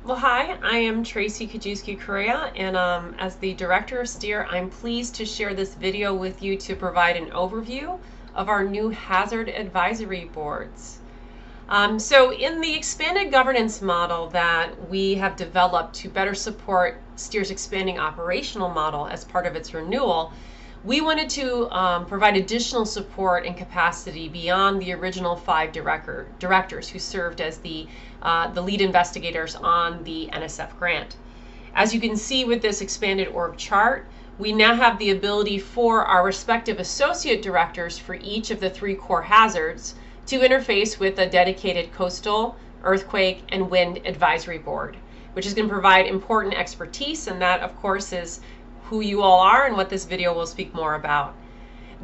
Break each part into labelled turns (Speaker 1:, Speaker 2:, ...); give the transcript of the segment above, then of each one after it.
Speaker 1: Well, hi, I am Tracy Kajewski-Correa, and as the Director of STEER, I'm pleased to share this video with you to provide an overview of our new hazard advisory boards. So in the expanded governance model that we have developed to better support STEER's expanding operational model as part of its renewal, we wanted to provide additional support and capacity beyond the original 5 directors who served as the lead investigators on the NSF grant. As you can see with this expanded org chart, we now have the ability for our respective associate directors for each of the 3 core hazards to interface with a dedicated coastal, earthquake, and wind advisory board, which is going to provide important expertise, and that, of course, is who you all are and what this video will speak more about.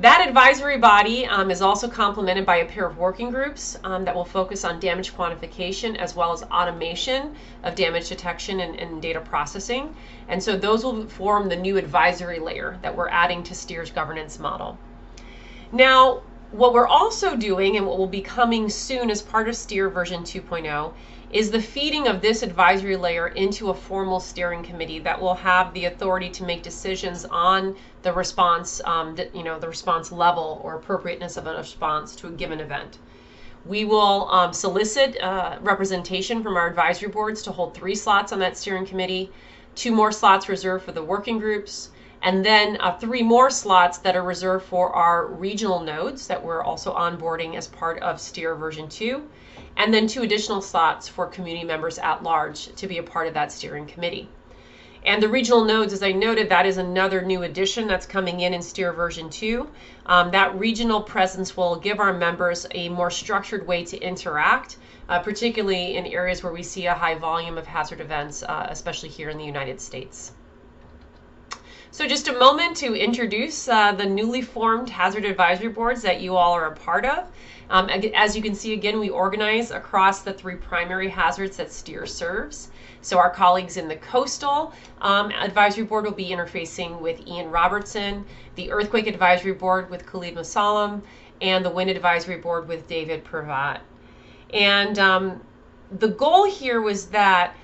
Speaker 1: That advisory body is also complemented by a pair of working groups that will focus on damage quantification as well as automation of damage detection and data processing. And so those will form the new advisory layer that we're adding to STEER's governance model. Now, what we're also doing and what will be coming soon as part of STEER version 2.0 is the feeding of this advisory layer into a formal steering committee that will have the authority to make decisions on the response, the response level or appropriateness of a response to a given event. We will solicit representation from our advisory boards to hold 3 slots on that steering committee, 2 more slots reserved for the working groups, and then 3 more slots that are reserved for our regional nodes that we're also onboarding as part of STEER version 2, and then 2 additional slots for community members at large to be a part of that steering committee. And the regional nodes, as I noted, that is another new addition that's coming in STEER version 2. That regional presence will give our members a more structured way to interact, particularly in areas where we see a high volume of hazard events, especially here in the United States. So just a moment to introduce the newly formed hazard advisory boards that you all are a part of. As you can see, again, we organize across the 3 primary hazards that STEER serves. So our colleagues in the Coastal Advisory Board will be interfacing with Ian Robertson, the Earthquake Advisory Board with Khalid Musallam, and the Wind Advisory Board with David Pravat. And the goal here was that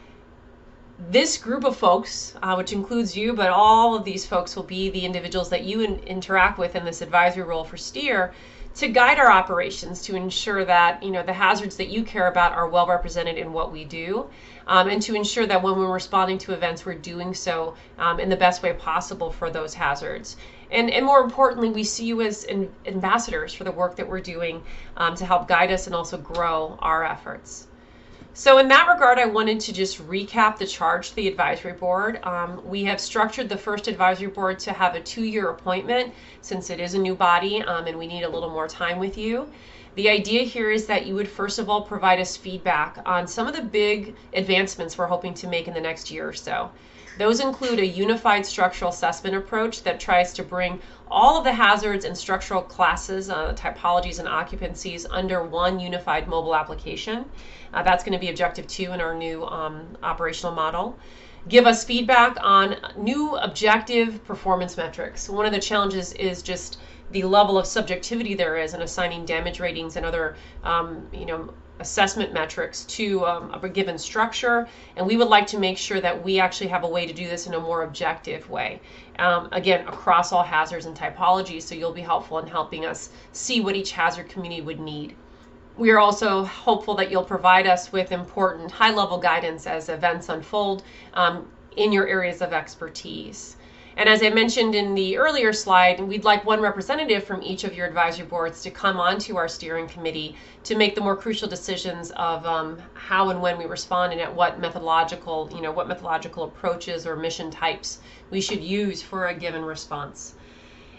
Speaker 1: this group of folks, which includes you, but all of these folks will be the individuals that you interact with in this advisory role for STEER, to guide our operations to ensure that the hazards that you care about are well represented in what we do, and to ensure that when we're responding to events, we're doing so in the best way possible for those hazards. And more importantly, we see you as ambassadors for the work that we're doing to help guide us and also grow our efforts. So in that regard, I wanted to just recap the charge to the advisory board. We have structured the first advisory board to have a 2-year appointment since it is a new body and we need a little more time with you. The idea here is that you would first of all provide us feedback on some of the big advancements we're hoping to make in the next year or so. Those include a unified structural assessment approach that tries to bring all of the hazards and structural classes, typologies, and occupancies under one unified mobile application. That's going to be objective 2 in our new operational model. Give us feedback on new objective performance metrics. One of the challenges is just the level of subjectivity there is in assigning damage ratings and other assessment metrics to a given structure, and we would like to make sure that we actually have a way to do this in a more objective way, again, across all hazards and typologies, so you'll be helpful in helping us see what each hazard community would need. We are also hopeful that you'll provide us with important high-level guidance as events unfold in your areas of expertise. And as I mentioned in the earlier slide, we'd like one representative from each of your advisory boards to come onto our steering committee to make the more crucial decisions of how and when we respond and at what methodological approaches or mission types we should use for a given response.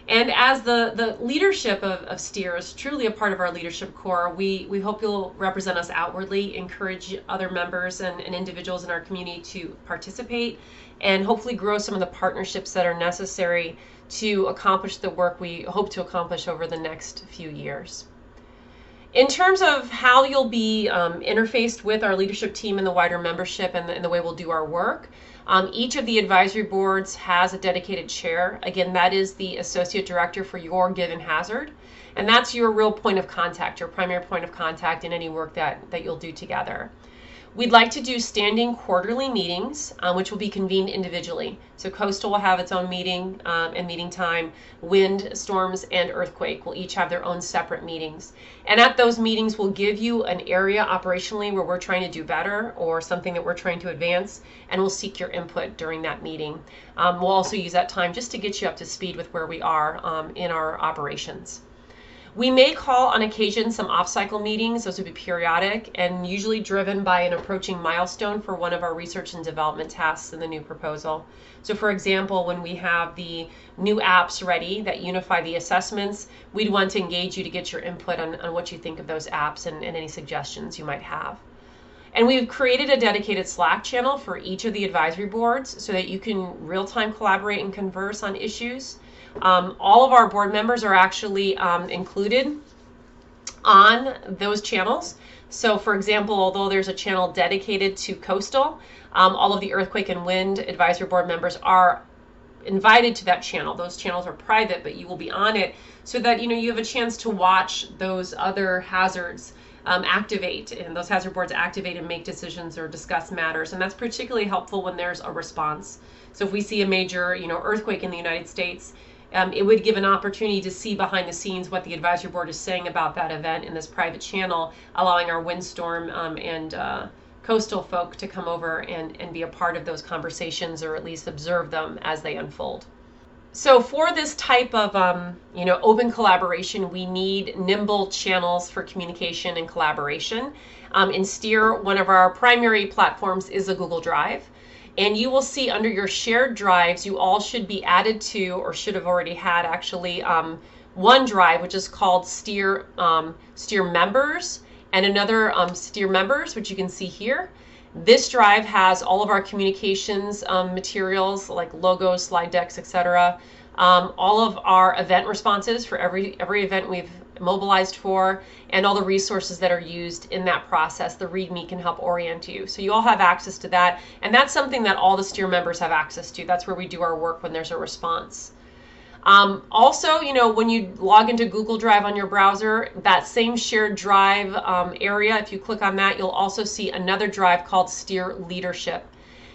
Speaker 1: And as the leadership of STEER is truly a part of our leadership core, we hope you'll represent us outwardly, encourage other members and individuals in our community to participate, and hopefully grow some of the partnerships that are necessary to accomplish the work we hope to accomplish over the next few years. In terms of how you'll be interfaced with our leadership team and the wider membership and the way we'll do our work, each of the advisory boards has a dedicated chair. Again, that is the associate director for your given hazard. And that's your real point of contact, your primary point of contact in any work that you'll do together. We'd like to do standing quarterly meetings, which will be convened individually. So Coastal will have its own meeting and meeting time. Wind, storms, and earthquake will each have their own separate meetings. And at those meetings, we'll give you an area operationally where we're trying to do better or something that we're trying to advance, and we'll seek your input during that meeting. We'll also use that time just to get you up to speed with where we are in our operations. We may call on occasion some off-cycle meetings. Those would be periodic and usually driven by an approaching milestone for one of our research and development tasks in the new proposal. So for example, when we have the new apps ready that unify the assessments, we'd want to engage you to get your input on what you think of those apps and any suggestions you might have. And we've created a dedicated Slack channel for each of the advisory boards so that you can real-time collaborate and converse on issues. All of our board members are actually included on those channels. So for example, although there's a channel dedicated to coastal, all of the earthquake and wind advisory board members are invited to that channel. Those channels are private, but you will be on it so that you have a chance to watch those other hazards activate, and those hazard boards activate and make decisions or discuss matters. And that's particularly helpful when there's a response. So if we see a major earthquake in the United States, it would give an opportunity to see behind the scenes what the advisory board is saying about that event in this private channel, allowing our windstorm and coastal folk to come over and be a part of those conversations, or at least observe them as they unfold. So for this type of open collaboration, we need nimble channels for communication and collaboration. In StEER, one of our primary platforms is a Google Drive. And you will see under your shared drives, you all should be added to, or should have already had actually, one drive, which is called StEER members, and another StEER members, which you can see here. This drive has all of our communications materials like logos, slide decks, etc. All of our event responses for every event we've mobilized for, and all the resources that are used in that process. The README can help orient you. So you all have access to that, and that's something that all the StEER members have access to. That's where we do our work when there's a response. Also, when you log into Google Drive on your browser, that same shared drive area, if you click on that, you'll also see another drive called StEER Leadership.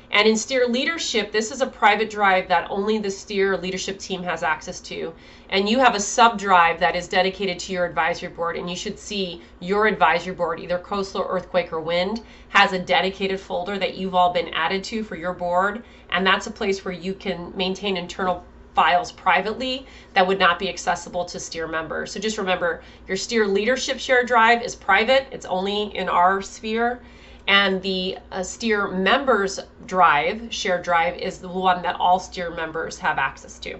Speaker 1: And in StEER Leadership, this is a private drive that only the StEER leadership team has access to. And you have a sub-drive that is dedicated to your advisory board, and you should see your advisory board, either coastal, earthquake, or wind, has a dedicated folder that you've all been added to for your board, and that's a place where you can maintain internal files privately that would not be accessible to StEER members. So just remember, your StEER Leadership shared drive is private. It's only in our sphere. And the StEER members drive, shared drive, is the one that all StEER members have access to.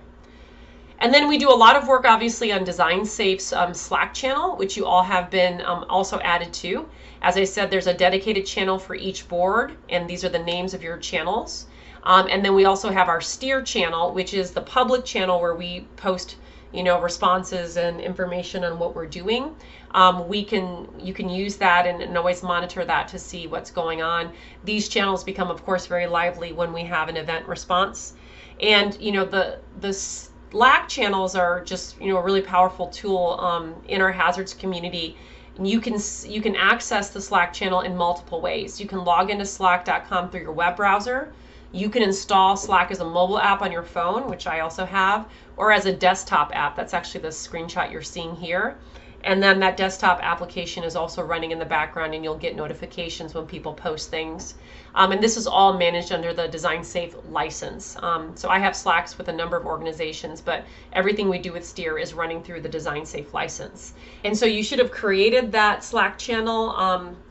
Speaker 1: And then we do a lot of work, obviously, on Design Safe's Slack channel, which you all have been also added to. As I said, there's a dedicated channel for each board, and these are the names of your channels. And then we also have our StEER channel, which is the public channel where we post responses and information on what we're doing. You can use that and always monitor that to see what's going on. These channels become, of course, very lively when we have an event response. And the Slack channels are just a really powerful tool in our hazards community. You can access the Slack channel in multiple ways. You can log into slack.com through your web browser. You can install Slack as a mobile app on your phone, which I also have, or as a desktop app. That's actually the screenshot you're seeing here. And then that desktop application is also running in the background, and you'll get notifications when people post things. And this is all managed under the Design Safe license. So I have Slacks with a number of organizations, but everything we do with StEER is running through the Design Safe license. And so you should have created that Slack channel,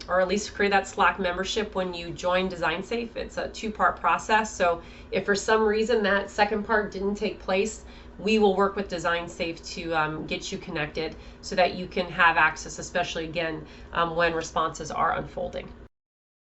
Speaker 1: or at least create that Slack membership when you join Design Safe. It's a two-part process. So if for some reason that second part didn't take place, we will work with Design Safe to get you connected so that you can have access, especially again when responses are unfolding.